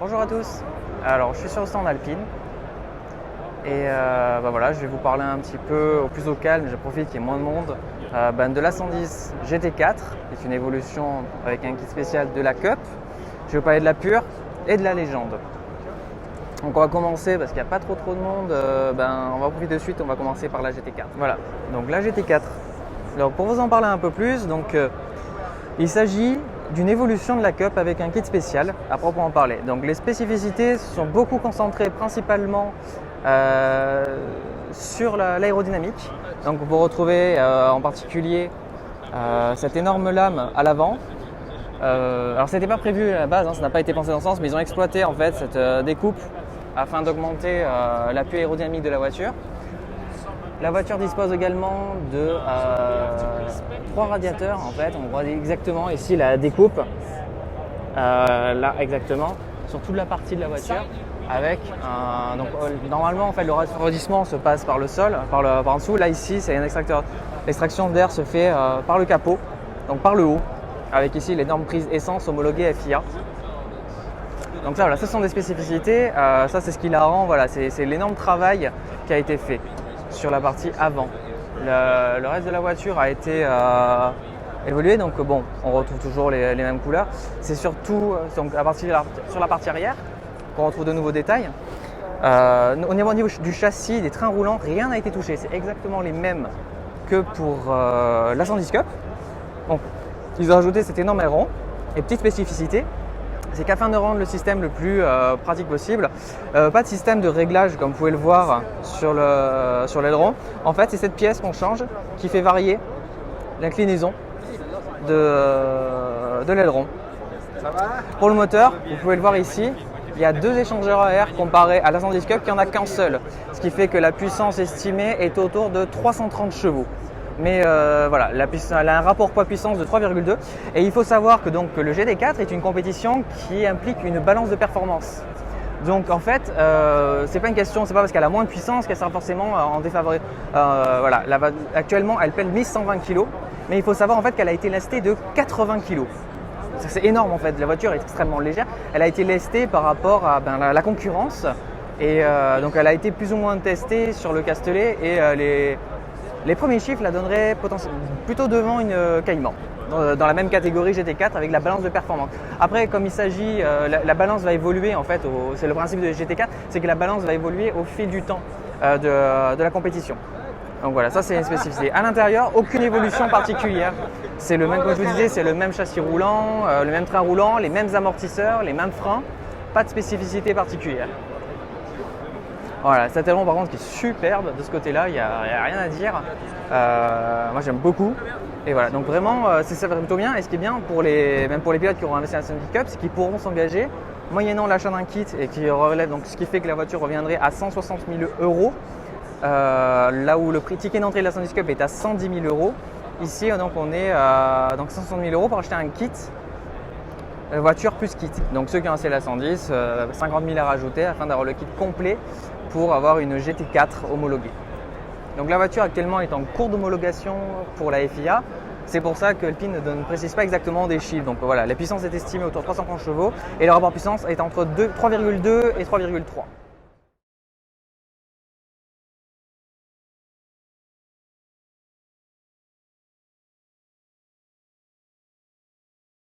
Bonjour à tous, alors je suis sur le stand Alpine et voilà, je vais vous parler un petit peu au plus au calme, je profite qu'il y ait moins de monde, de la 110 GT4 qui est une évolution avec un kit spécial de la Cup. Je vais vous parler de la Pure et de la Légende. Donc on va commencer parce qu'il n'y a pas trop de monde, on va profiter de suite, on va commencer par la GT4. Voilà, donc la GT4. Alors pour vous en parler un peu plus, il s'agit d'une évolution de la Cup avec un kit spécial à proprement parler. Donc les spécificités sont beaucoup concentrées principalement sur l'aérodynamique. Donc vous retrouvez en particulier cette énorme lame à l'avant. Alors c'était pas prévu à la base, ça n'a pas été pensé dans ce sens, mais ils ont exploité en fait cette découpe afin d'augmenter l'appui aérodynamique de la voiture. La voiture dispose également de 3 radiateurs en fait, on voit exactement ici la découpe, là exactement, sur toute la partie de la voiture avec normalement en fait le refroidissement se passe par le sol, par en dessous, là ici c'est un extracteur, l'extraction d'air se fait par le capot, donc par le haut, avec ici les normes prises essence homologuées FIA. Donc ça, voilà, ce sont des spécificités, ça c'est ce qui la rend, voilà, c'est l'énorme travail qui a été fait sur la partie avant. Le reste de la voiture a été évolué, donc bon, on retrouve toujours les mêmes couleurs. C'est surtout sur la partie arrière qu'on retrouve de nouveaux détails. Au niveau du châssis, des trains roulants, rien n'a été touché. C'est exactement les mêmes que pour la 110 Cup. Donc, ils ont ajouté cet énorme aileron. Et petite spécificité, c'est qu'afin de rendre le système le plus pratique possible, pas de système de réglage comme vous pouvez le voir sur l'aileron. En fait, c'est cette pièce qu'on change qui fait varier l'inclinaison de l'aileron. Pour le moteur, vous pouvez le voir ici, il y a 2 échangeurs à air comparé à la 110 Cup qui n'en a qu'un seul. Ce qui fait que la puissance estimée est autour de 330 chevaux. Mais voilà, elle a un rapport poids-puissance de 3,2 et il faut savoir que le GT4 est une compétition qui implique une balance de performance. Donc en fait, c'est pas une question, c'est pas parce qu'elle a moins de puissance qu'elle sera forcément en défaveur. Voilà, actuellement elle pèse 1120 kg, mais il faut savoir en fait qu'elle a été lestée de 80 kg. C'est énorme en fait, la voiture est extrêmement légère. Elle a été lestée par rapport à la concurrence et donc elle a été plus ou moins testée sur le Castellet et les premiers chiffres la donneraient plutôt devant une Cayman, dans la même catégorie GT4 avec la balance de performance. Après, comme il s'agit, la balance va évoluer en fait, c'est le principe de GT4, c'est que la balance va évoluer au fil du temps de la compétition. Donc voilà, ça c'est une spécificité. À l'intérieur, aucune évolution particulière. C'est le même, comme je vous disais, c'est le même châssis roulant, le même train roulant, les mêmes amortisseurs, les mêmes freins, pas de spécificité particulière. Voilà, cet aileron par contre qui est superbe de ce côté-là, il n'y a rien à dire. Moi j'aime beaucoup. Et voilà, donc vraiment ça va plutôt bien. Et ce qui est bien même pour les pilotes qui auront investi dans la 110 Cup, c'est qu'ils pourront s'engager moyennant l'achat d'un kit et qui relève, donc ce qui fait que la voiture reviendrait à 160 000 €. Là où le prix ticket d'entrée de la 110 Cup est à 110 000 €. Ici donc on est à 160 000 € pour acheter un kit. Voiture plus kit. Donc ceux qui ont acheté la 110, 50 000 à rajouter afin d'avoir le kit complet pour avoir une GT4 homologuée. Donc la voiture actuellement est en cours d'homologation pour la FIA. C'est pour ça que Alpine ne précise pas exactement des chiffres. Donc voilà, la puissance est estimée autour de 330 chevaux et le rapport puissance est entre 3,2 et 3,3.